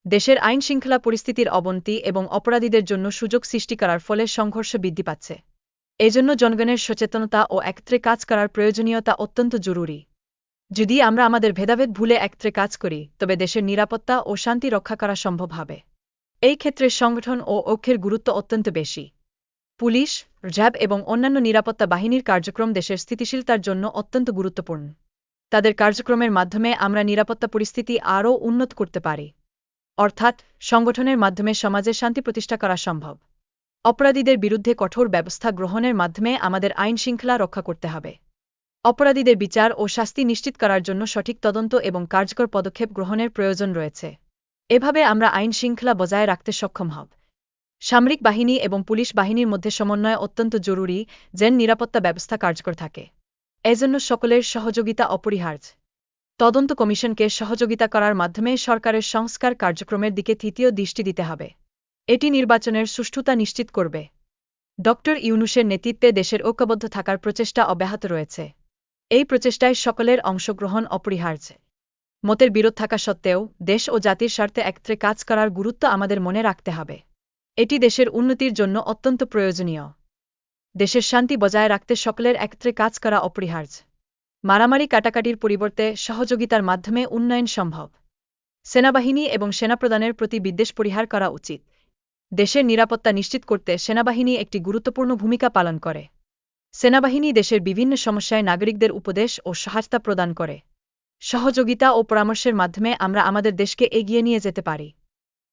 দেশের আইন শৃঙ্খলা পরিস্থিতির অবনতি এবং অপরাধীদের জন্য সুযোগ সৃষ্টি করার ফলে সংঘর্ষ বৃদ্ধি পাচ্ছে। এজন্য জনগণের সচেতনতা ও একত্রে কাজ করার প্রয়োজনীয়তা অত্যন্ত জরুরি। যদি আমরা আমাদের ভেদাভেদ ভুলে একত্রে কাজ করি তবে দেশের নিরাপত্তা ও শান্তি রক্ষা করা সম্ভব হবে। এই ক্ষেত্রে সংগঠন ও ঐক্যের গুরুত্ব অত্যন্ত বেশি। পুলিশ, র্যাব এবং অন্যান্য নিরাপত্তা বাহিনীর কার্যক্রম দেশের স্থিতিশীলতার জন্য অত্যন্ত গুরুত্বপূর্ণ। তাদের কার্যক্রমের মাধ্যমে আমরা নিরাপত্তা পরিস্থিতি আরও উন্নত করতে পারি। অর্থাৎ সংগঠনের মাধ্যমে সমাজে শান্তি প্রতিষ্ঠা করা সম্ভব। অপরাধীদের বিরুদ্ধে কঠোর ব্যবস্থা গ্রহণের মাধ্যমে আমাদের আইন শৃঙ্খলা রক্ষা করতে হবে। অপরাধীদের বিচার ও শাস্তি নিশ্চিত করার জন্য সঠিক তদন্ত এবং কার্যকর পদক্ষেপ গ্রহণের প্রয়োজন রয়েছে। এভাবে আমরা আইন শৃঙ্খলা বজায় রাখতে সক্ষম হব। সামরিক বাহিনী এবং পুলিশ বাহিনীর মধ্যে সমন্বয় অত্যন্ত জরুরি, যেন নিরাপত্তা ব্যবস্থা কার্যকর থাকে। এজন্য সকলের সহযোগিতা অপরিহার্য। তদন্ত কমিশনকে সহযোগিতা করার মাধ্যমে সরকারের সংস্কার কার্যক্রমের দিকে তৃতীয় দৃষ্টি দিতে হবে। এটি নির্বাচনের সুষ্ঠুতা নিশ্চিত করবে। ডক্টর ইউনূসের নেতৃত্বে দেশের ঐক্যবদ্ধ থাকার প্রচেষ্টা অব্যাহত রয়েছে। এই প্রচেষ্টায় সকলের অংশগ্রহণ অপরিহার্য। মতের বিরোধ থাকা সত্ত্বেও দেশ ও জাতির স্বার্থে একত্রে কাজ করার গুরুত্ব আমাদের মনে রাখতে হবে। এটি দেশের উন্নতির জন্য অত্যন্ত প্রয়োজনীয়। দেশের শান্তি বজায় রাখতে সকলের একত্রে কাজ করা অপরিহার্য। মারামারি কাটাকাটির পরিবর্তে সহযোগিতার মাধ্যমে উন্নয়ন সম্ভব। সেনাবাহিনী এবং সেনাপ্রধানের প্রতি বিদ্বেষ পরিহার করা উচিত। দেশের নিরাপত্তা নিশ্চিত করতে সেনাবাহিনী একটি গুরুত্বপূর্ণ ভূমিকা পালন করে। সেনাবাহিনী দেশের বিভিন্ন সমস্যায় নাগরিকদের উপদেশ ও সহায়তা প্রদান করে। সহযোগিতা ও পরামর্শের মাধ্যমে আমরা আমাদের দেশকে এগিয়ে নিয়ে যেতে পারি।